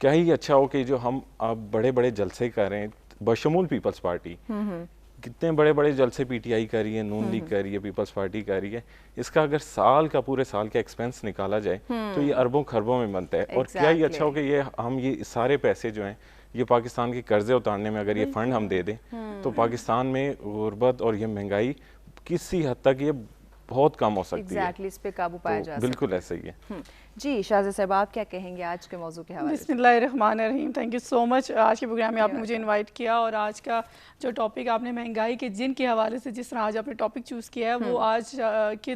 کیا ہی اچھا ہو کہ جو ہم اب بڑے بڑے جلسے کر رہے ہیں بشمول پیپلز پارٹی، کتنے بڑے بڑے جلسے پی ٹی آئی کر رہی ہے، نون لیگ کر رہی ہے، پیپلز پارٹی کر رہی ہے. اس کا اگر سال کا پورے سال کا ایکسپینس نکالا جائے تو یہ اربوں خربوں میں بنتا ہے. اور کیا ہی اچھا ہو کہ یہ سارے پیسے جو ہیں یہ پاکستان کے قرضے اتارنے میں اگر یہ فنڈ ہم دے دیں تو پاکستان میں غربت اور یہ مہنگائی کسی حد تک یہ بہت کم ہو سکتی ہے. اس پہ قابو پایا جا سکتا ہے. بالکل ایسا ہی ہے. جی شاہزاد صاحب آپ کیا کہیں گے آج کے موضوع کے حوالے سے؟ بسم اللہ الرحمن الرحیم. تھینک یو سو مچ. آج کے پروگرام میں آپ نے مجھے انوائٹ کیا اور آج کا جو ٹاپک آپ نے مہنگائی کے جن کے حوالے سے جس طرح آج آپ نے ٹاپک چوز کیا ہے وہ آج کے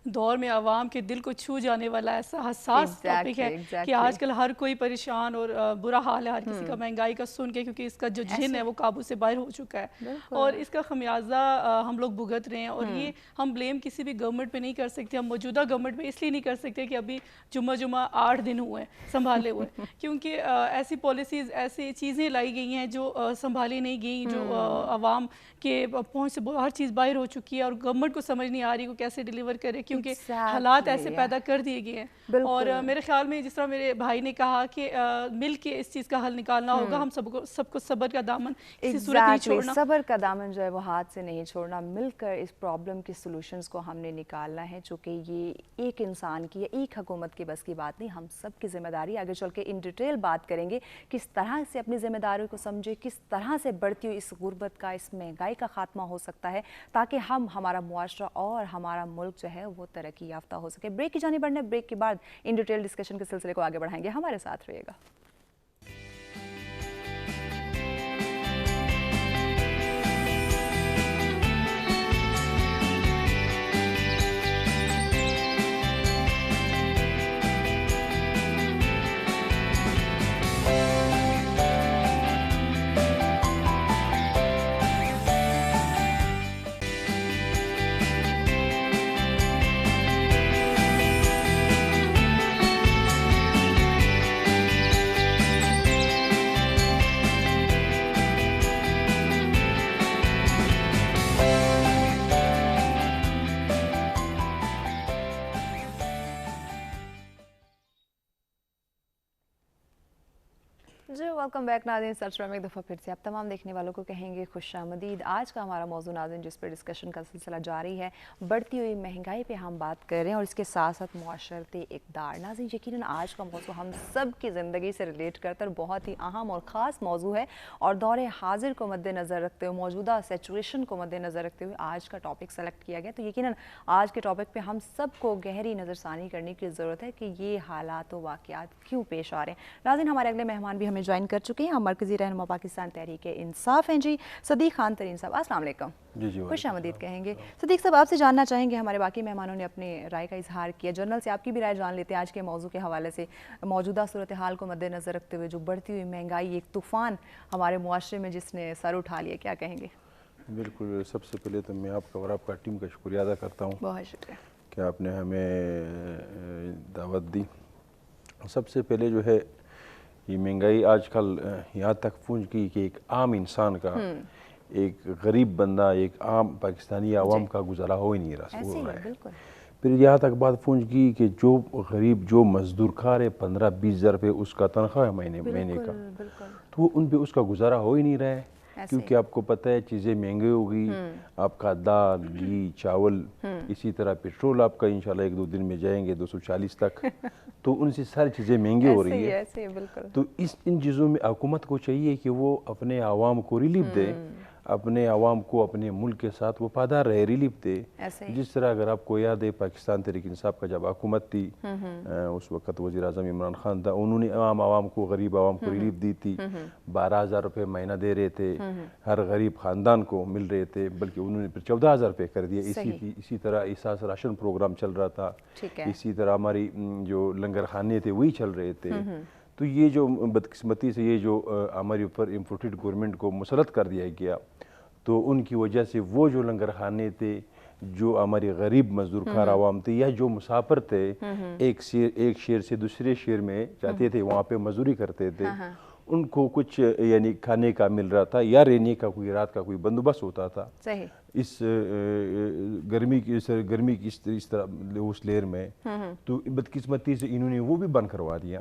دور میں عوام کے دل کو چھو جانے والا ایسا حساس ٹاپک ہے کہ آج کل ہر کوئی پریشان اور برا حال ہے ہر کسی کا مہنگائی کا سن کے، کیونکہ اس کا جو جن ہے وہ قابو سے باہر ہو چکا ہے اور اس کا خمیازہ ہم لوگ بھگت رہے ہیں. اور یہ ہم بلیم کسی بھی گورنمنٹ پہ نہیں کر سکتے. ہم موجودہ گورنمنٹ پہ اس لیے نہیں کر سکتے کہ ابھی جمعہ 8 دن ہوئے سنبھالے ہوئے، کیونکہ ایسی پالیسیز ایسی چیزیں لائی گئی ہیں جو سنبھالی نہیں گئی، جو عوام کے پہنچ سے ہر چیز باہر ہو چکی ہے اور گورنمنٹ کو سمجھ نہیں آ رہی کو کیسے ڈیلیور کرے، کیونکہ حالات ایسے پیدا کر دیے گئے ہیں. اور میرے خیال میں جس طرح میرے بھائی نے کہا کہ مل کے اس چیز کا حل نکالنا ہوگا. ہم سب کو صبر کا دامن کسی صورت نہیں چھوڑنا. صبر کا دامن جو ہے وہ ہاتھ سے نہیں چھوڑنا. مل کر اس پرابلم کے سولوشنز کو ہم نے نکالنا ہے، چونکہ یہ ایک انسان کی یا ایک حکومت کی بس کی بات نہیں، ہم سب کی ذمہ داری. آگے چل کے ان ڈیٹیل بات کریں گے کس طرح سے اپنی ذمہ داریوں کو سمجھے، کس طرح سے بڑھتی ہوئی اس غربت کا، اس مہنگائی کا خاتمہ ہو سکتا ہے تاکہ ہمارا معاشرہ اور ہمارا ملک جو ہے وہ ترقی یافتہ ہو سکے. بریک کی جانب بڑھنے، بریک کے بعد ان ڈیٹیل ڈسکشن کے سلسلے کو آگے بڑھائیں گے. ہمارے ساتھ رہیے گا. جی ویلکم بیک ناظرین. سرچ میں ایک دفعہ پھر سے آپ تمام دیکھنے والوں کو کہیں گے خوش آمدید. آج کا ہمارا موضوع ناظرین جس پہ ڈسکشن کا سلسلہ جاری ہے، بڑھتی ہوئی مہنگائی پہ ہم بات کر رہے ہیں اور اس کے ساتھ ساتھ معاشرتی اقدار. ناظرین یقیناً آج کا موضوع ہم سب کی زندگی سے ریلیٹ کرتا ہے، بہت ہی اہم اور خاص موضوع ہے اور دور حاضر کو مد نظر رکھتے ہوئے، موجودہ سچویشن کو مد نظر رکھتے ہوئے آج کا ٹاپک سلیکٹ کیا گیا. تو یقیناً آج کے ٹاپک پہ ہم سب کو گہری نظر ثانی کرنے کی ضرورت ہے کہ یہ حالات و واقعات کیوں پیش آ رہے ہیں. ناظرین ہمارے اگلے مہمان بھی ہمیں جوائن کر چکے ہیں. مرکزی رہنما پاکستان تحریک انصاف ہیں جی صدیق خان ترین صاحب. السلام علیکم. جی خوش آمدید کہیں گے. صدیق صاحب آپ سے جاننا چاہیں گے، ہمارے باقی مہمانوں نے اپنے رائے کا اظہار کیا، جنرل سے آپ کی بھی رائے جان لیتے ہیں آج کے موضوع کے حوالے سے. موجودہ صورتحال کو مد نظر رکھتے ہوئے جو بڑھتی ہوئی مہنگائی، ایک طوفان ہمارے معاشرے میں جس نے سر اٹھا لیا، کیا کہیں گے؟ بالکل. سب سے پہلے تو میں آپ کا اور آپ کا ٹیم کا شکریہ ادا کرتا ہوں. بہت شکریہ کہ آپ نے ہمیں دعوت دی. سب سے پہلے جو ہے یہ مہنگائی آج کل یہاں تک پہنچ گئی کہ ایک عام انسان کا، ایک غریب بندہ، ایک عام پاکستانی عوام کا گزارا ہو ہی نہیں رہا ہے. پھر یہاں تک بات پہنچ گئی کہ جو غریب، جو مزدور کار ہے، 15-20 ہزار روپے اس کا تنخواہ ہے مہینے کا، تو ان پہ اس کا گزارا ہو ہی نہیں رہا ہے. کیونکہ آپ کو پتہ ہے چیزیں مہنگی ہو گئی. آپ کا دال، گھی، چاول، اسی طرح پیٹرول آپ کا انشاءاللہ 1-2 دن میں جائیں گے 240 تک. تو ان سے ساری چیزیں مہنگی ہو رہی ہے. تو ان چیزوں میں حکومت کو چاہیے کہ وہ اپنے عوام کو ریلیف دے، اپنے عوام کو اپنے ملک کے ساتھ وفادار رہے، ریلیف دے. جس طرح اگر آپ کو یاد ہے پاکستان تحریک انصاف کا جب حکومت تھی، اس وقت وزیر اعظم عمران خان تھا، انہوں نے عوام کو، غریب عوام کو ریلیف دی تھی. 12,000 روپے مہینہ دے رہے تھے، ہر غریب خاندان کو مل رہے تھے، بلکہ انہوں نے پھر 14,000 روپے کر دیے. اسی طرح احساس راشن پروگرام چل رہا تھا. اسی طرح ہماری جو لنگر خانے تھے وہی چل رہے تھے. تو یہ جو بدقسمتی سے یہ جو ہمارے اوپر امپورٹڈ گورنمنٹ کو مسلط کر دیا گیا، تو ان کی وجہ سے وہ جو لنگر خانے تھے، جو ہماری غریب مزدور کار عوام تھے یا جو مسافر تھے، ایک شہر سے دوسرے شہر میں جاتے تھے، وہاں پہ مزدوری کرتے تھے، ان کو کچھ یعنی کھانے کا مل رہا تھا یا رہنے کا کوئی رات کا کوئی بندوبست ہوتا تھا. اس گرمی کی اس طرح اس لہر میں تو بدقسمتی سے انہوں نے وہ بھی بند کروا دیا.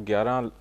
11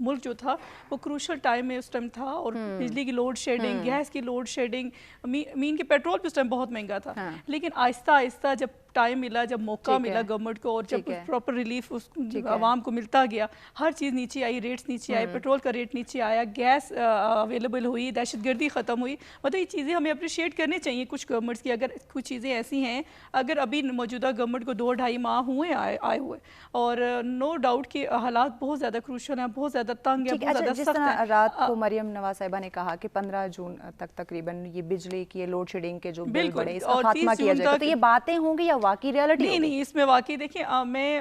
ملک جو تھا وہ کروشل ٹائم میں اس ٹائم تھا, اور بجلی کی لوڈ شیڈنگ, گیس کی لوڈ شیڈنگ, مین کے پیٹرول بھی اس ٹائم بہت مہنگا تھا. لیکن آہستہ آہستہ جب ٹائم ملا, جب موقع ملا گورنمنٹ کو, اور جب پراپر ریلیف اس عوام کو ملتا گیا, ہر چیز نیچے آئی, ریٹس نیچے آئے, پیٹرول کا ریٹ نیچے آیا, گیس اویلیبل ہوئی, دہشت گردی ختم ہوئی. مطلب یہ چیزیں ہمیں اپریشیٹ کرنے چاہیے کچھ گورنمنٹس کی. اگر کچھ چیزیں ایسی ہیں, اگر ابھی موجودہ گورنمنٹ کو 2-2.5 ماہ ہوئے آئے ہوئے, اور نو ڈاؤٹ کہ حالات بہت زیادہ کروشل ہیں, بہت زیادہ تنگ ہیں, بہت زیادہ جس سخت طرح ہیں. رات کو مریم نواز صاحبہ نے کہا کہ 15 جون تک تقریباً یہ بجلی کی لوڈ شیڈنگ کے جو بل بڑے اس کا خاتمہ کیا جائے گا, تو یہ باتیں ہوں گی یا واقعی ریالٹی ہوگی؟ نہیں, اس میں واقعی دیکھیں, میں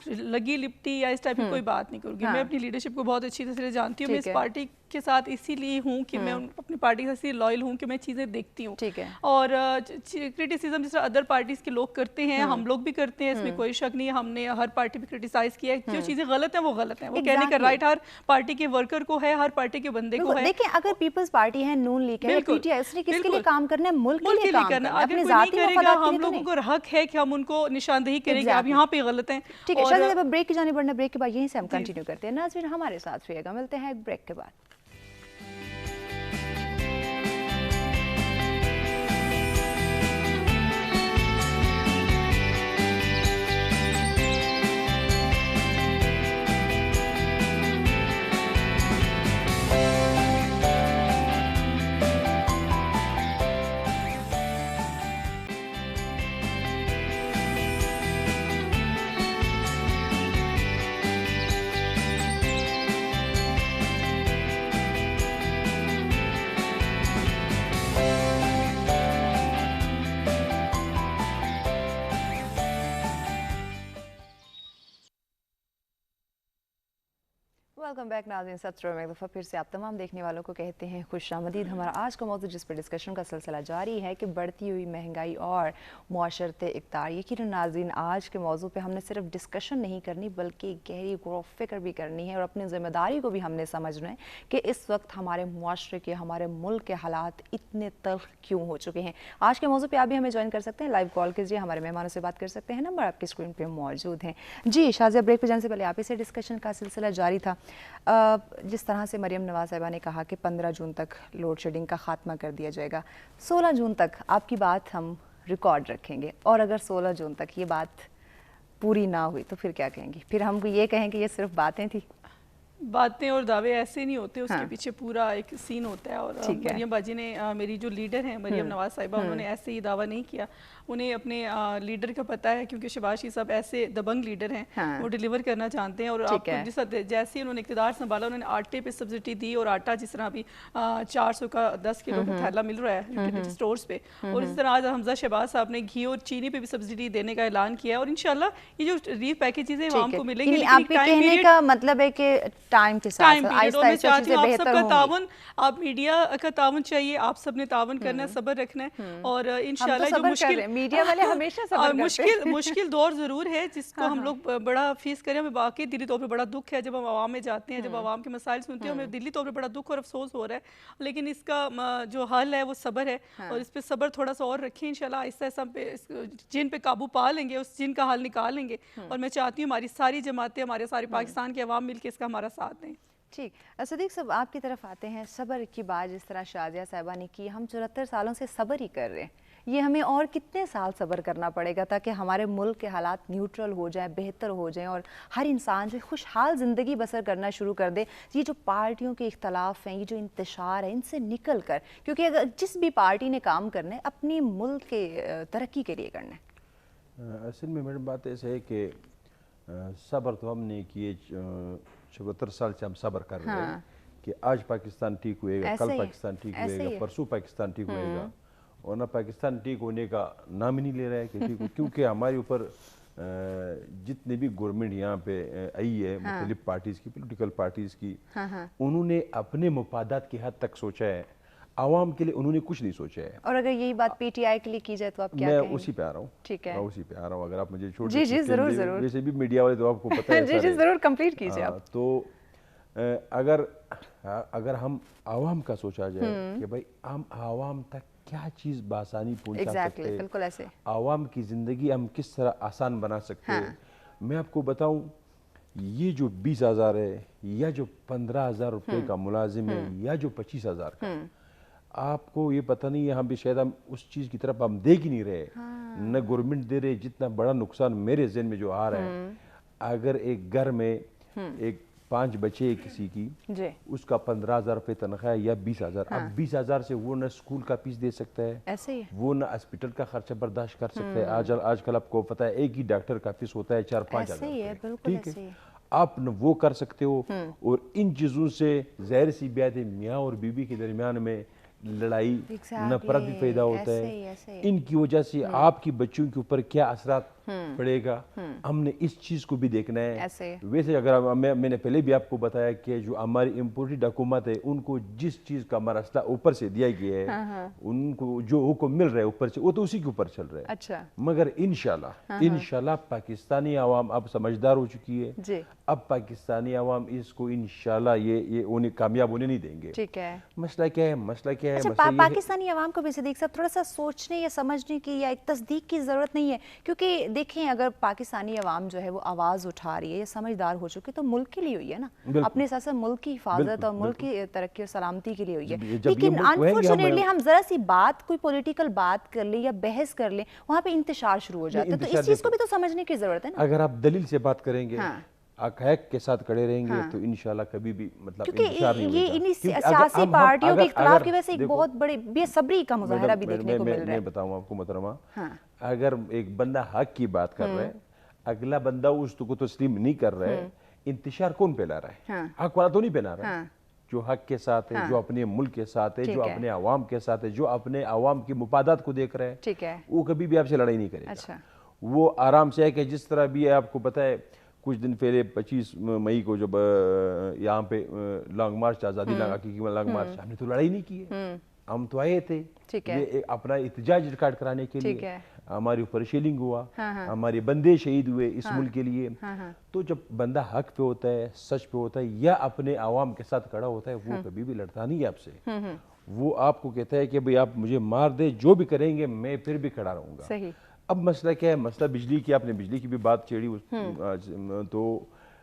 لگی لپٹی یا اس ٹائپ کی کوئی بات نہیں کروں گی. میں اپنی لیڈرشپ کو بہت اچھی طرح سے جانتی ہوں. میں اس پارٹی کے ساتھ اسی لیے ہوں کہ میں اپنی پارٹی کے ساتھ لائل ہوں کہ میں چیزیں دیکھتی ہوں. اور کرٹیسزم جس طرح ادر پارٹیز کے لوگ کرتے ہیں, ہم لوگ بھی کرتے ہیں, اس میں کوئی شک نہیں. ہم نے ہر پارٹی پہ کرٹیسائز کیا ہے. جو چیزیں غلط ہیں وہ غلط ہیں, وہ کہنے کا رائٹ ہر پارٹی کے ورکر کو ہے, ہر پارٹی کے بندے کو ہے. دیکھیں, اگر پیپلز پارٹی ہے, نون لیگ ہے, پی ٹی آئی, اس نے کس کے لیے کام کرنا ہے؟ ملک کے لیے کام کرنا ہے. اپنے ذاتی مفادات کے لیے تو نہیں. ہم لوگوں کو حق ہے کہ ہم ان کو نشاندہی کریں کہ آپ یہاں پہ غلط ہیں. ٹھیک ہے شاہزادہ صاحب, بریک کی جانب بڑھنا, بریک کے بعد یہیں سے ہم کنٹینیو کرتے ہیں. ناظرین ہمارے ساتھ رہیے گا, ملتے ہیں بریک کے بعد. ویلکم بیک ناظرین. سترہ میں ایک دفعہ پھر سے آپ تمام دیکھنے والوں کو کہتے ہیں خوش آمدید. ہمارا آج کا موضوع جس پر ڈسکشن کا سلسلہ جاری ہے کہ بڑھتی ہوئی مہنگائی اور معاشرت اقدار. یقیناً ناظرین آج کے موضوع پہ ہم نے صرف ڈسکشن نہیں کرنی بلکہ گہری غور و فکر بھی کرنی ہے, اور اپنی ذمہ داری کو بھی ہم نے سمجھنا ہے کہ اس وقت ہمارے معاشرے کے, ہمارے ملک کے حالات اتنے تلخ کیوں ہو چکے ہیں. آج کے موضوع پہ آپ بھی ہمیں جوائن کر سکتے ہیں, لائیو کال کیجیے, ہمارے مہمانوں سے بات کر سکتے ہیں, نمبر آپ کی اسکرین پہ موجود ہیں. جی شازیہ, بریک پہ جانے سے پہلے آپ ہی سے ڈسکشن کا سلسلہ جاری تھا. جس طرح سے مریم نواز صاحبہ نے کہا کہ 15 جون تک لوڈ شیڈنگ کا خاتمہ کر دیا جائے گا, 16 جون تک آپ کی بات ہم ریکارڈ رکھیں گے, اور اگر 16 جون تک یہ بات پوری نہ ہوئی تو پھر کیا کہیں گی؟ پھر ہم کو یہ کہیں کہ یہ صرف باتیں تھی. باتیں اور دعوے ایسے نہیں ہوتے, اس کے پیچھے پورا ایک سین ہوتا ہے. اور مریم باجی نے, میری جو لیڈر ہیں مریم نواز صاحبہ, انہوں نے ایسے ہی دعویٰ نہیں کیا. انہیں اپنے لیڈر کا پتہ ہے, کیونکہ شہباز شریف صاحب ایسے دبنگ لیڈر ہیں, وہ ڈیلیور کرنا چاہتے ہیں. اور آپ جیسے ہی انہوں نے اقتدار سنبھالا, انہوں نے آٹے پہ سبسڈی دی, اور آٹا جس طرح ابھی 400 کا 10 کلو کا تھیلا مل رہا ہے یوٹیلیٹی سٹورز پہ, اور اسی طرح آج حمزہ شہباز صاحب نے گھی اور چینی پہ بھی سبسڈی دینے کا اعلان کیا ہے. اور انشاءاللہ یہ جو ریلیف پیکیجز ہیں عوام کو ملیں گے. آپ کے کہنے کا مطلب ہے کہ ٹائم کے ساتھ اور میں چاہتی ہوں آپ سب کا تعاون, آپ میڈیا کا تعاون چاہیے, آپ سب نے تعاون کرنا ہے, صبر رکھنا ہے. اور انشاءاللہ جو مشکل, میڈیا والے ہمیشہ صبر کرتے ہیں, مشکل دور ضرور ہے جس کو ہم لوگ بڑا فیس کریں. ہمیں واقعی دلی طور پہ بڑا دکھ ہے جب ہم عوام میں جاتے ہیں, جب عوام کے مسائل سنتے ہیں, ہمیں دلی طور پہ بڑا دکھ اور افسوس ہو رہا ہے. لیکن اس کا جو حل ہے وہ صبر ہے, اور اس پہ صبر تھوڑا سا اور رکھیں. انشاءاللہ آہستہ آہستہ ہم پہ جن پہ قابو پا لیں گے, اس جن کا حل نکال لیں گے. اور میں چاہتی ہوں ہماری ساری جماعتیں, ہمارے سارے پاکستان کے عوام مل کے اس کا ہمارا ساتھ دیں. ٹھیک. صدیق صاحب آپ کی طرف آتے ہیں. صبر کی بات جس طرح شازیہ صاحبہ نے کی, ہم 74 سالوں سے صبر ہی کر رہے ہیں. یہ ہمیں اور کتنے سال صبر کرنا پڑے گا تاکہ ہمارے ملک کے حالات نیوٹرل ہو جائیں, بہتر ہو جائیں, اور ہر انسان جو خوشحال زندگی بسر کرنا شروع کر دے. یہ جو پارٹیوں کے اختلاف ہیں, یہ جو انتشار ہے, ان سے نکل کر, کیونکہ اگر جس بھی پارٹی نے کام کرنا ہے اپنی ملک کے ترقی کے لیے کرنا ہے. اصل میں میڈم بات ایسے ہے کہ صبر تو ہم نے کیے 74 سال سے, ہم صبر کر رہے ہیں کہ آج پاکستان ٹھیک ہوئے گا, کل پاکستان ٹھیک ہوئے گا, پرسوں پاکستان ٹھیک ہوئے گا, اور نہ پاکستان ٹھیک ہونے کا نام ہی نہیں لے رہا ہے کہ ٹھیک ہو. کیونکہ ہمارے اوپر جتنے بھی گورنمنٹ یہاں پہ آئی ہے, مختلف پارٹیز کی, پولیٹیکل پارٹیز کی, انہوں نے اپنے مفادات کی حد تک سوچا ہے, عوام کے لیے انہوں نے کچھ نہیں سوچا ہے. اور اگر یہی بات پی ٹی آئی کے لیے کی جائے تو آپ کیا کہیں گے؟ میں اسی پہ آ رہا ہوں. ٹھیک ہے, میں اسی پہ آ رہا ہوں. اگر آپ مجھے چھوڑ جی جی ضرور ضرور, ویسے بھی میڈیا والے تو آپ کو پتہ ہے. جی جی ضرور کمپلیٹ کیجیے آپ. تو اگر ہم عوام کا سوچا جائے کہ بھائی ہم عوام تک کیا چیز بآسانی پہنچا سکتے ہیں, بالکل ایسے عوام کی زندگی ہم کس طرح آسان بنا سکتے ہیں. میں آپ کو بتاؤں یہ جو 20,000 ہے یا جو 15,000 روپے کا ملازم ہے یا جو 25,000 کا، آپ کو یہ پتہ نہیں ہے، ہم بھی شاید ہم اس چیز کی طرف ہم دیکھ ہی نہیں رہے، نہ گورنمنٹ دے رہے. جتنا بڑا نقصان میرے ذہن میں جو آ رہا ہے، اگر ایک گھر میں ایک 5 بچے کسی کی، اس کا 15,000 روپے تنخواہ یا 20,000، اب 20,000 سے وہ نہ اسکول کا فیس دے سکتا ہے، ایسے ہی وہ نہ ہاسپٹل کا خرچہ برداشت کر سکتا ہے. آج کل آپ کو پتہ ہے ایک ہی ڈاکٹر کا فیس ہوتا ہے 4-5 ایسے ہی ہے، ہزار، بالکل ٹھیک ایسے ہے. ہی آپ نہ وہ کر سکتے ہو، اور ان چیزوں سے ظاہر سی بات ہے میاں اور بیوی کے درمیان میں لڑائی، نفرت بھی پیدا ہوتا ہے. ان کی وجہ سے آپ کی بچوں کے اوپر کیا اثرات پڑے گا، ہم نے اس چیز کو بھی دیکھنا ہے. ویسے اگر میں نے پہلے بھی آپ کو بتایا کہ جو ہماری امپورٹڈ حکومت ہے، ان کو جس چیز کا مراسلہ اوپر سے دیا گیا ہے، ان کو جو حکم مل رہا ہے اوپر سے، وہ تو اسی کے اوپر چل رہا ہے. مگر انشاءاللہ پاکستانی عوام اب سمجھدار ہو چکی ہے. اب پاکستانی عوام اس کو انشاءاللہ یہ انہیں کامیاب ہونے نہیں دیں گے. مسئلہ کیا ہے؟ مسئلہ کیا ہے؟ پاکستانی عوام کو بھی صدیق صاحب تھوڑا سا سوچنے یا سمجھنے کی یا ایک تصدیق کی ضرورت نہیں ہے، کیونکہ دیکھیں اگر پاکستانی عوام جو ہے وہ آواز اٹھا رہی ہے یا سمجھدار ہو چکی تو ملک کے لیے ہوئی ہے نا، اپنے ساتھ ساتھ ملک کی حفاظت اور ملک کی ترقی اور سلامتی کے لیے ہوئی ہے. لیکن انفارچونیٹلی ہم ذرا سی بات، کوئی پولیٹیکل بات کر لیں یا بحث کر لیں، وہاں پہ انتشار شروع ہو جاتا ہے. تو اس چیز کو بھی تو سمجھنے کی ضرورت ہے نا. اگر آپ دلیل سے بات کریں گے، حقائق کے ساتھ کھڑے رہیں گے، تو انشاءاللہ کبھی بھی مطلب انتشار نہیں ہوگا. یہ انہی سیاسی پارٹیوں کے اختلاف کی وجہ سے ایک بہت بڑی بے صبری کا مظاہرہ بھی دیکھنے کو مل رہا ہے. میں بتاؤں آپ کو محترمہ، اگر ایک بندہ حق کی بات کر رہا ہے، اگلا بندہ اس کو تسلیم نہیں کر رہا ہے، انتشار کون پھیلا رہا ہے؟ حق والا تو نہیں پھیلا رہا ہے. جو حق کے ساتھ ہے، جو اپنے ملک کے ساتھ ہے، جو اپنے عوام کے ساتھ ہے، جو اپنے عوام کی مفادات کو دیکھ رہا ہے، وہ کبھی بھی آپ سے لڑائی نہیں کرے گا. وہ آرام سے ہے کہ جس طرح بھی آپ کو پتہ ہے کچھ دن پہلے 25 مئی کو جب یہاں پہ لانگ مارچ، آزادی لانگ مارچ، ہم نے تو لڑائی نہیں کی ہے. ہم تو آئے تھے اپنا احتجاج ریکارڈ کرانے کے لیے. ہماری اوپر شیلنگ ہوا، ہمارے بندے شہید ہوئے اس ملک کے لیے. تو جب بندہ حق پہ ہوتا ہے، سچ پہ ہوتا ہے، یا اپنے عوام کے ساتھ کھڑا ہوتا ہے، وہ کبھی بھی لڑتا نہیں ہے آپ سے. وہ آپ کو کہتا ہے کہ بھئی آپ مجھے مار دے، جو بھی کریں گے میں پھر بھی کھڑا رہوں گا. اب مسئلہ کیا ہے؟ مسئلہ بجلی کی، آپ نے بجلی کی بھی بات چھیڑی. تو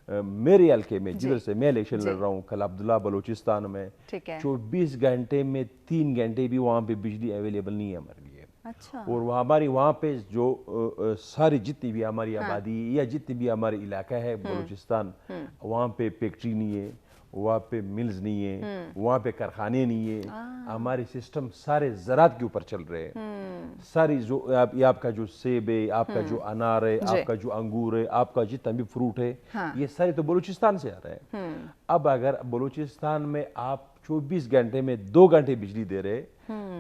میرے حلقے میں جدھر سے میں الیکشن لڑ رہا ہوں، کل عبداللہ بلوچستان میں 24 گھنٹے میں 3 گھنٹے بھی وہاں پہ بجلی اویلیبل نہیں ہے ہمارے لیے. اور ہماری وہاں پہ جو ساری جتنی بھی ہماری آبادی یا جتنی بھی ہماری علاقہ ہے بلوچستان، وہاں پہ فیکٹری نہیں ہے، وہاں پہ ملز نہیں ہے، وہاں پہ کارخانے نہیں ہے. ہمارے سسٹم سارے زراعت کے اوپر چل رہے ہیں. ساری جو آپ کا جو سیب ہے، آپ کا جو انار ہے، آپ کا جو انگور ہے، آپ کا جتنا بھی فروٹ ہے، یہ سارے تو بلوچستان سے آ رہے ہیں. اب اگر بلوچستان میں آپ 24 گھنٹے میں 2 گھنٹے بجلی دے رہے،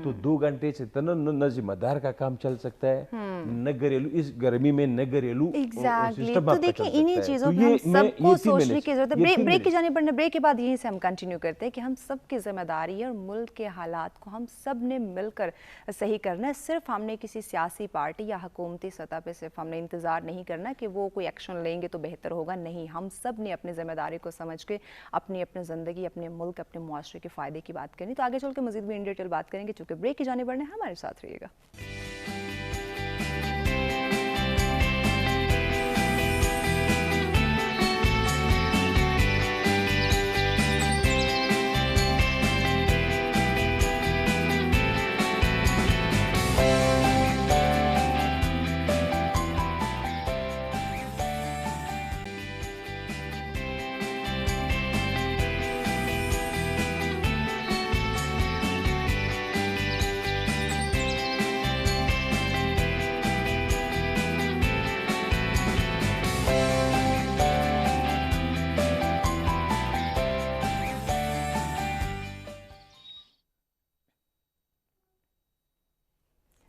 تو 2 گھنٹے سے نہ ذمہ دار کا کام چل سکتا ہے، نہ گھریلو، اس گرمی میں نہ گھریلو سسٹم آپ کا چل سکتا ہے. تو انہی چیزوں پہ ہم سب کو سوچنے کی ضرورت ہے. بریک کی جانے پڑنے، بریک کے بعد یہیں سے ہم کنٹینیو کرتے ہیں کہ ہم سب کی ذمہ داری ہے اور ملک کے حالات کو ہم سب نے مل کر صحیح کرنا ہے. صرف ہم نے کسی سیاسی پارٹی یا حکومتی سطح پہ صرف ہم نے انتظار نہیں کرنا کہ وہ کوئی ایکشن لیں گے تو بہتر ہوگا. نہیں، ہم سب نے اپنی ذمہ داری کو سمجھ کے اپنی زندگی، اپنے ملک، اپنے معاشرے کے فائدے کی بات کرنی. تو آگے چل کے مزید بھی ان ڈیٹیل بات کریں گے، چونکہ بریک کی جانے بڑھنے ہمارے ساتھ رہیے گا.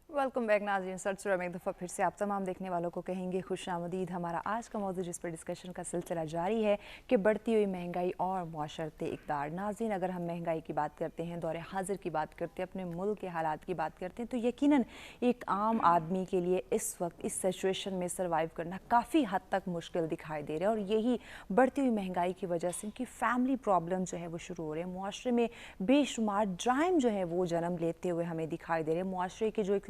ویلکم بیک ناظرین. سرسرا میں ایک دفعہ پھر سے آپ تمام دیکھنے والوں کو کہیں گے خوش آمدید. ہمارا آج کا موضوع جس پر ڈسکشن کا سلسلہ جاری ہے کہ بڑھتی ہوئی مہنگائی اور معاشرتی اقدار. ناظرین، اگر ہم مہنگائی کی بات کرتے ہیں، دور حاضر کی بات کرتے ہیں، اپنے ملک کے حالات کی بات کرتے ہیں، تو یقیناً ایک عام آدمی کے لیے اس وقت اس سچویشن میں سروائیو کرنا کافی حد تک مشکل دکھائی دے رہا ہے. اور یہی بڑھتی ہوئی مہنگائی کی وجہ سے ان کی فیملی پرابلم جو ہے وہ شروع ہو رہے ہیں. معاشرے میں بے شمار جرائم جو ہے وہ جنم لیتے ہوئے ہمیں دکھائی دے رہے ہیں. معاشرے کے جو ایک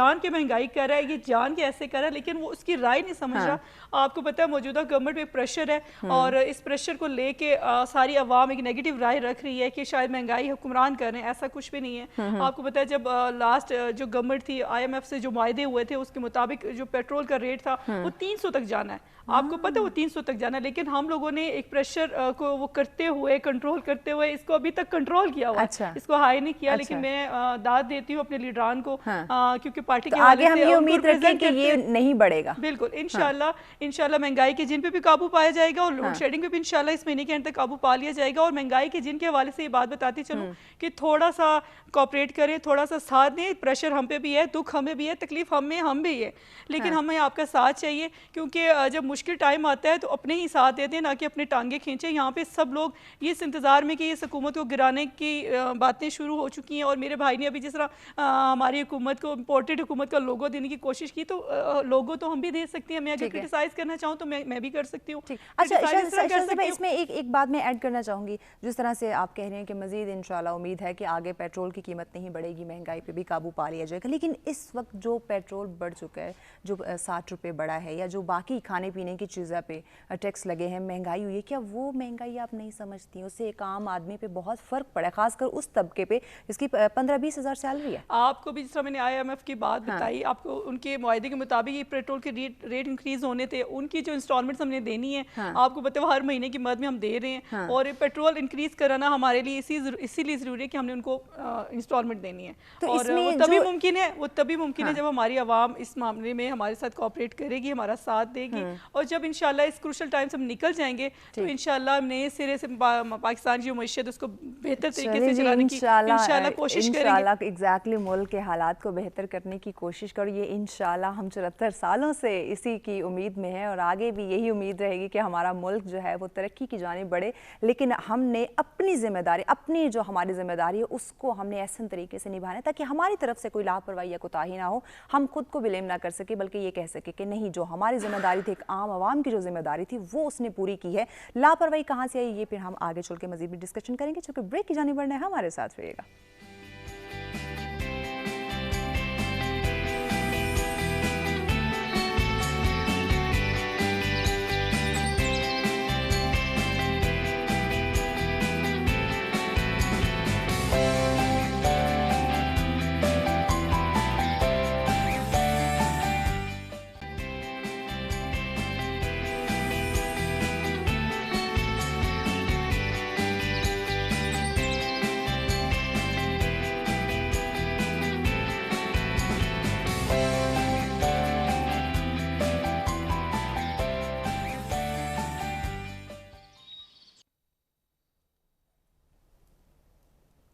جان کے مہنگائی کر رہا ہے, یہ جان کے ایسے کر رہا ہے, لیکن وہ اس کی رائے نہیں سمجھ رہا. آپ کو پتہ ہے موجودہ گورنمنٹ پہ پریشر ہے, اور اس پریشر کو لے کے ساری عوام ایک نیگیٹو رائے رکھ رہی ہے کہ شاید مہنگائی حکمران کر رہے ہیں. ایسا کچھ بھی نہیں ہے. آپ کو پتہ ہے جب لاسٹ جو گورنمنٹ تھی IMF سے جو معاہدے ہوئے تھے, اس کے مطابق جو پیٹرول کا ریٹ تھا وہ 300 تک جانا ہے. آپ کو پتہ ہے وہ 300 تک جانا ہے, لیکن ہم لوگوں نے ایک پریشر کو وہ کرتے ہوئے, کنٹرول کرتے ہوئے اس کو ابھی تک کنٹرول کیا ہوا ہے, اس کو ہائی نہیں کیا. لیکن میں داد دیتی ہوں اپنے لیڈران کو, کیونکہ پارٹی کے آگے ہم یہ امید رکھیں کہ یہ نہیں بڑھے گا. بالکل انشاءاللہ مہنگائی کے جن پہ بھی قابو پایا جائے گا, اور لوڈ شیڈنگ پہ بھی انشاءاللہ اس مہینے کے اینڈ تک قابو پا لیا جائے گا. اور مہنگائی کے جن کے حوالے سے یہ بات بتاتی چلوں کہ تھوڑا سا کوآپریٹ کریں, تھوڑا سا ساتھ دیں. پریشر ہم پہ بھی ہے, دکھ ہمیں بھی ہے, تکلیف ہم بھی ہے, لیکن ہمیں آپ کا ساتھ چاہیے. کیونکہ جب مشکل ٹائم آتا ہے تو اپنے ہی ساتھ دیتے ہیں, نہ کہ اپنے ٹانگیں کھینچیں. یہاں پہ سب لوگ یہ اس انتظار میں کہ اس حکومت کو گرانے کی باتیں شروع ہو چکی ہیں. اور میرے بھائی نے ابھی جس طرح ہماری حکومت کو امپورٹڈ حکومت کا لوگو دینے کی کوشش کی, تو لوگو تو ہم بھی دے سکتے ہیں. میں اگر کرٹیسائز کرنا چاہوں تو میں بھی کر سکتی ہوں. اچھا اس میں ایک بات میں ایڈ کرنا چاہوں گی. جس طرح سے آپ کہہ رہے ہیں کہ مزید انشاءاللہ امید ہے کہ آگے پیٹرول کی قیمت نہیں بڑھے گی, مہنگائی پہ بھی قابو پا لیا جائے گا, لیکن اس وقت جو پیٹرول بڑھ چکا ہے, جو 60 روپے بڑھا ہے, یا جو باقی کھانے پینے کی چیزوں پہ ٹیکس لگے ہیں, مہنگائی ہوئی ہے, کیا وہ مہنگائی آپ نہیں سمجھتی؟ اس سے ایک عام آدمی پہ بہت فرق پڑا ہے, خاص کر اس طبقے پہ جس کی 15-20 ہزار سیلری ہے. آپ کو بھی جس طرح میں نے IMF کی بات بتائی, آپ کو ان کے معاہدے کے مطابق یہ پیٹرول کے ریٹ انکریز ہونے تھے, ان کی جو انسٹالمنٹس ہم نے دینی ہے, آپ کو پتہ ہے ہر مہینے کی مد میں ہم دے رہے ہیں. اور پیٹرول انکریز کرانا ہمارے لیے اسی لیے ضروری ہے کہ ہم نے ان کو انسٹالمنٹ دینی ہے. اور وہ تبھی ممکن ہے جب ہماری عوام اس معاملے میں ہمارے ساتھ کوآپریٹ کرے گی, ہمارا ساتھ دے گی. اور جب انشاءاللہ اس کروشل ٹائم سے ہم نکل جائیں گے تو انشاءاللہ ہم نئے سرے سے پاکستان کی معیشت اس کو بہتر طریقے سے چلانے کی انشاءاللہ کوشش کریں گے. ایگزیکٹلی ملک کے حالات کو بہتر کرنے کی کوشش کرو. یہ انشاءاللہ ہم 74 سالوں سے اسی کی امید میں ہے, اور آگے بھی یہی امید رہے گی کہ ہمارا ملک جو ہے وہ ترقی کی جانب بڑھے. لیکن ہم نے اپنی ذمہ داری, اپنی جو ہماری ذمہ داری ہے, اس کو ہم نے احسن طریقے سے نبھانا ہے, تاکہ ہماری طرف سے کوئی لاپرواہی یا کوتاہی نہ ہو. ہم خود کو بلیم نہ کر سکے, بلکہ یہ کہہ سکے کہ نہیں, جو ہماری ذمہ داری تھی, ایک عام عوام کی جو ذمہ داری تھی, وہ اس نے پوری کی ہے. لاپرواہی کہاں سے آئی, یہ پھر ہم آگے چل کے مزید بھی ڈسکشن کریں گے. چونکہ بریک کی جانب بڑھنا ہے, ہمارے ساتھ رہیے گا.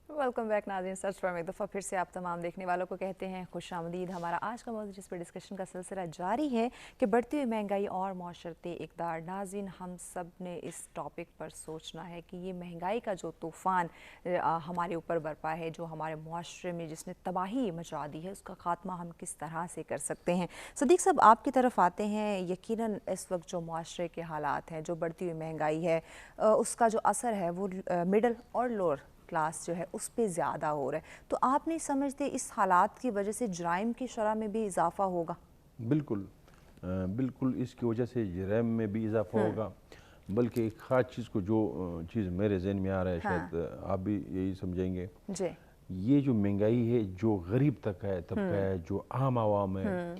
ویلکم بیک ناظرین. سرچ فرم ایک دفعہ پھر سے آپ تمام دیکھنے والوں کو کہتے ہیں خوش آمدید. ہمارا آج کا موضوع جس پر ڈسکشن کا سلسلہ جاری ہے کہ بڑھتی ہوئی مہنگائی اور معاشرتی اقدار. ناظرین, ہم سب نے اس ٹاپک پر سوچنا ہے کہ یہ مہنگائی کا جو طوفان ہمارے اوپر برپا ہے, جو ہمارے معاشرے میں جس نے تباہی مچا دی ہے, اس کا خاتمہ ہم کس طرح سے کر سکتے ہیں. صدیق صاحب, آپ کی طرف آتے ہیں. یقیناً اس وقت جو معاشرے کے حالات ہیں, جو بڑھتی ہوئی مہنگائی ہے, اس کا جو اثر ہے وہ مڈل اور لوور کلاس جو ہے اس پہ زیادہ ہو رہا ہے. تو آپ نہیں سمجھتے اس حالات کی وجہ سے جرائم کی شرح میں بھی اضافہ ہوگا؟ بالکل اس کی وجہ سے جرائم میں بھی اضافہ ہوگا. بلکہ ایک خاص چیز کو, جو چیز میرے ذہن میں آ رہا ہے, شاید آپ بھی یہی سمجھیں گے, یہ جو مہنگائی ہے, جو غریب طبقہ ہے, جو عام عوام ہے,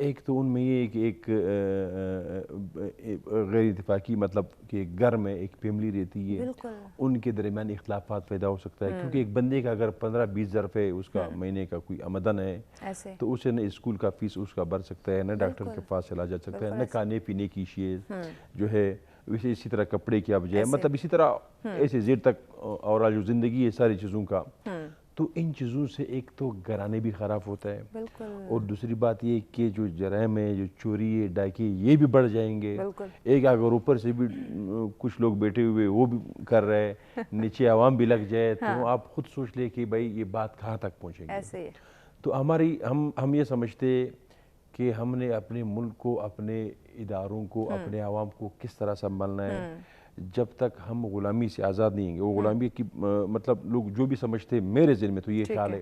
ایک تو ان میں یہ ایک غیر اتفاقی, مطلب کہ گھر میں ایک فیملی رہتی ہے, ان کے درمیان اختلافات پیدا ہو سکتا ہے. کیونکہ ایک بندے کا اگر 15-20 ظرف ہے, اس کا مہینے کا کوئی آمدن ہے, تو اسے نہ اسکول کا فیس اس کا بھر سکتا ہے, نہ ڈاکٹر کے پاس چلا جا سکتا ہے, نہ کھانے پینے کی چیز جو ہے, اسی طرح کپڑے کی اب جائے, مطلب اسی طرح ایسے زیر تک اور جو زندگی ہے ساری چیزوں کا. تو ان چیزوں سے ایک تو گھرانے بھی خراب ہوتا ہے, اور دوسری بات یہ کہ جو جرائم ہے, جو چوری ہے, ڈاکے, یہ بھی بڑھ جائیں گے. ایک اگر اوپر سے بھی کچھ لوگ بیٹھے ہوئے وہ بھی کر رہے, نیچے عوام بھی لگ جائے, تو آپ خود سوچ لیں کہ بھائی یہ بات کہاں تک پہنچے گی. تو ہم یہ سمجھتے کہ ہم نے اپنے ملک کو, اپنے اداروں کو, اپنے عوام کو کس طرح سنبھالنا ہے. جب تک ہم غلامی سے آزاد نہیں ہیں گے, وہ غلامی کی مطلب لوگ جو بھی سمجھتے, میرے ذہن میں تو یہ خیال ہے,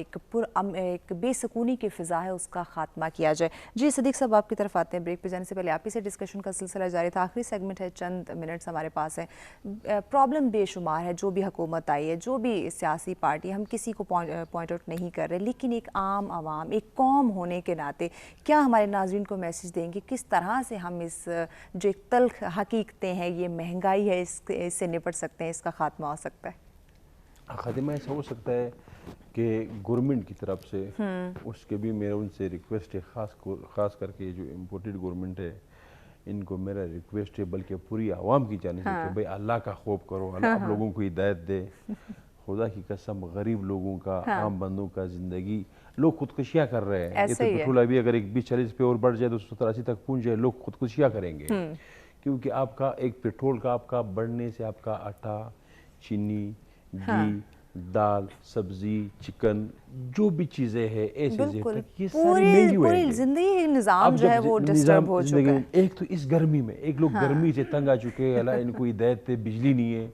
ایک بے سکونی کی فضا ہے اس کا خاتمہ کیا جائے. جی صدیق صاحب آپ کی طرف آتے ہیں. بریک پہ جانے سے پہلے آپ ہی سے ڈسکشن کا سلسلہ جاری تھا. آخری سیگمنٹ ہے, چند منٹس ہمارے پاس ہیں. پرابلم بے شمار ہے جو بھی حکومت آئی ہے, جو بھی سیاسی پارٹی, ہم کسی کو پوائنٹ آؤٹ نہیں کر رہے, لیکن ایک عام عوام, ایک قوم ہونے کے ناطے کیا ہمارے ناظرین کو میسج دیں گے کس طرح سے ہم اس جو ایک تلخ حقیقتیں ہیں, یہ مہنگائی ہے, اس سے نپٹ سکتے ہیں, اس کا خاتمہ ہو سکتا ہے؟ خاتمہ ایسا ہو سکتا ہے کہ گورنمنٹ کی طرف سے, اس کے بھی میرا ان سے ریکویسٹ ہے, خاص کر کے جو امپورٹڈ گورنمنٹ ہے ان کو میرا ریکویسٹ ہے, بلکہ پوری عوام کی جانب سے کہ بھئی اللہ کا خوف کرو, اللہ آپ لوگوں کو ہدایت دے. خدا کی قسم غریب لوگوں کا, عام بندوں کا زندگی, لوگ خودکشیاں کر رہے ہیں. یہ تو پیٹرول ابھی اگر 20-40 پہ اور بڑھ جائے تو 70-80 تک پہنچ جائے, لوگ خودکشیاں کریں گے. کیونکہ آپ کا ایک پیٹرول کا آپ کا بڑھنے سے آپ کا آٹا, چینی, گھی, دال, سبزی, چکن, جو بھی چیزیں ہیں ایسے یہ ساری مہنگی ہوئے پوری زندگی نظام جو ہے وہ ڈسٹرب ہو چکا ہے. ایک تو اس گرمی میں ایک لوگ گرمی سے تنگ آ چکے ہیں, اللہ ان کو ہدایت دے, بجلی نہیں ہے.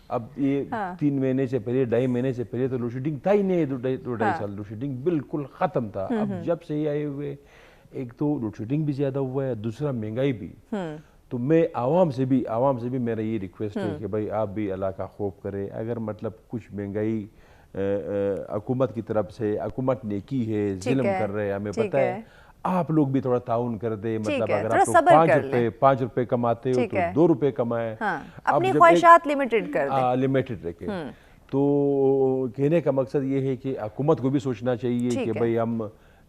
اب یہ 3 مہینے سے پہلے, 2.5 مہینے سے پہلے تو لوڈ شیڈنگ تھا ہی نہیں, 2.5 سال لوڈ شیڈنگ بالکل ختم تھا. اب جب سے یہ آئے ہوئے, ایک تو لوڈ شیڈنگ بھی زیادہ ہوا ہے, دوسرا مہنگائی بھی. تو میں عوام سے بھی میرا یہ ریکویسٹ ہے کہ بھائی آپ بھی اللہ کا خوف کریں. اگر مطلب کچھ مہنگائی حکومت کی طرف سے, حکومت نے کی ہے, ظلم کر رہے ہیں, ہمیں پتہ ہے, آپ لوگ بھی تھوڑا تعاون کر دیں. مطلب اگر آپ لوگ 5 روپے کماتے ہو تو 2 روپے کمائیں, اپنی خواہشات لیمیٹڈ کر دیں, لیمیٹڈ رکھیں. تو کہنے کا مقصد یہ ہے کہ حکومت کو بھی سوچنا چاہیے کہ بھئی ہم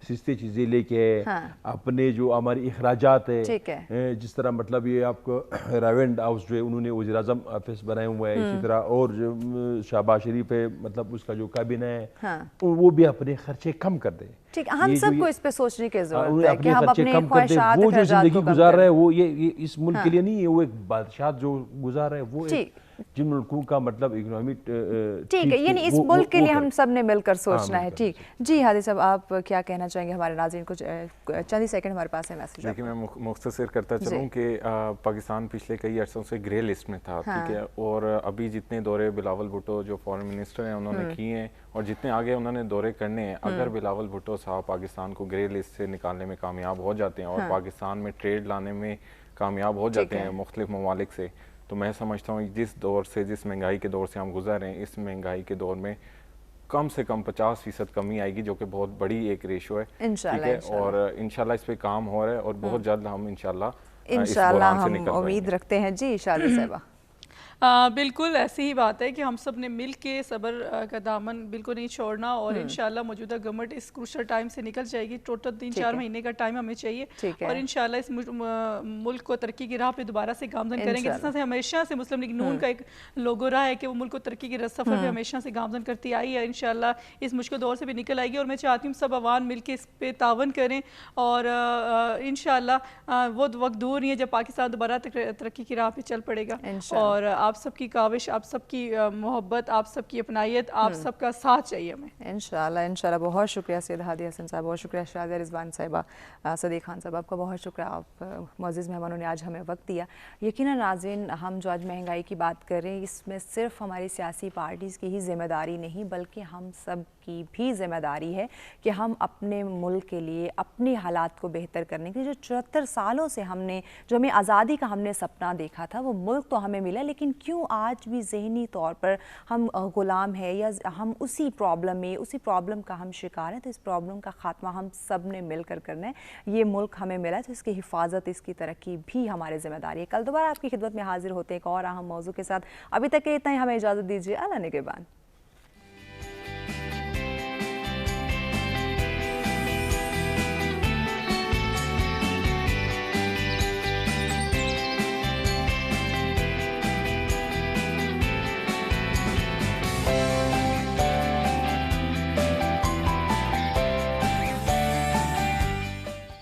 سستی چیزیں لے کے اپنے جو ہماری اخراجات ہے, جس طرح مطلب یہ آپ کو راونڈ ہاؤس جو ہے انہوں نے وزیر اعظم آفس بنائے ہوئے ہیں, اسی طرح اور جو شہباز شریف ہے, مطلب اس کا جو کابینہ ہے وہ بھی اپنے خرچے کم کر دیں. ٹھیک, ہم سب کو اس پہ سوچنے کی ضرورت ہے کہ ہم اپنے کم کر دیں. وہ جو زندگی گزار رہا ہے وہ یہ اس ملک کے لیے نہیں ہے, وہ ایک بادشاہ جو گزار رہا ہے وہ جن ملکوں کا مطلب اکنامی ٹھیک ہے, یعنی اس ملک کے لیے ہم سب نے مل کر سوچنا ہے. ٹھیک جی ہادی صاحب, آپ کیا کہنا چاہیں گے ہمارے ناظرین کو؟ چند ہی سیکنڈ ہمارے پاس ہے میسج. دیکھیں میں مختصر کرتا چلوں کہ پاکستان پچھلے کئی عرصوں سے گرے لسٹ میں تھا, ٹھیک ہے, اور ابھی جتنے دورے بلاول بھٹو جو فارن منسٹر ہیں انہوں نے کیے ہیں, اور جتنے آگے انہوں نے دورے کرنے ہیں, اگر بلاول بھٹو صاحب پاکستان کو گرے لسٹ سے نکالنے میں کامیاب ہو جاتے ہیں اور پاکستان میں ٹریڈ لانے میں کامیاب ہو جاتے ہیں مختلف ممالک سے, تو میں سمجھتا ہوں جس دور سے, جس مہنگائی کے دور سے ہم گزر رہے ہیں, اس مہنگائی کے دور میں کم سے کم 50% کمی آئے گی, جو کہ بہت بڑی ایک ریشو ہے, ٹھیک ہے, اور انشاءاللہ اس پہ کام ہو رہا ہے, اور بہت جلد ہم انشاءاللہ اس بحران سے نکل پائیں گے. ہم امید رکھتے ہیں. جی شادی صاحبہ. بالکل ایسی ہی بات ہے کہ ہم سب نے مل کے صبر کا دامن بالکل نہیں چھوڑنا, اور انشاءاللہ موجودہ گورنمنٹ اس کروشل ٹائم سے نکل جائے گی. ٹوٹل 3-4 مہینے کا ٹائم ہمیں چاہیے, اور انشاءاللہ اس ملک کو ترقی کی راہ پہ دوبارہ سے گامزن کریں گے. جس طرح سے ہمیشہ سے مسلم لیگ نون کا ایک لوگو رہا ہے کہ وہ ملک کو ترقی کی سفر پہ ہمیشہ سے گامزن کرتی آئی ہے, انشاءاللہ اس مشکل دور سے بھی نکل آئے گی. اور میں چاہتی ہوں سب عوام مل کے اس پہ تعاون کریں, اور انشاءاللہ وہ وقت دور نہیں ہے جب پاکستان دوبارہ ترقی کی راہ پہ چل پڑے گا. اور آپ سب کی کاوش, آپ سب کی محبت, آپ سب کی اپنائیت, آپ سب کا ساتھ چاہیے ہمیں انشاءاللہ. بہت شکریہ سید ہادی حسن صاحب, بہت شکریہ شادیہ رضوان صاحبہ, صدیق خان صاحب, آپ کا بہت شکریہ. آپ معزز مہمانوں نے آج ہمیں وقت دیا. یقیناً ناظرین, ہم جو آج مہنگائی کی بات کر رہے ہیں, اس میں صرف ہماری سیاسی پارٹیز کی ہی ذمہ داری نہیں, بلکہ ہم سب کی بھی ذمہ داری ہے کہ ہم اپنے ملک کے لیے اپنے حالات کو بہتر کرنے کے لیے, جو 74 سالوں سے ہم نے, جو ہمیں آزادی کا ہم نے سپنا دیکھا تھا, وہ ملک تو ہمیں ملا, لیکن کیوں آج بھی ذہنی طور پر ہم غلام ہیں, یا ہم اسی پرابلم کا ہم شکار ہیں. تو اس پرابلم کا خاتمہ ہم سب نے مل کر کرنا ہے. یہ ملک ہمیں ملا, تو اس کی حفاظت, اس کی ترقی بھی ہماری ذمہ داری ہے. کل دوبارہ آپ کی خدمت میں حاضر ہوتے ہیں ایک اور اہم موضوع کے ساتھ. ابھی تک کے اتنا ہی, ہمیں اجازت دیجیے. اللہ نگہبان.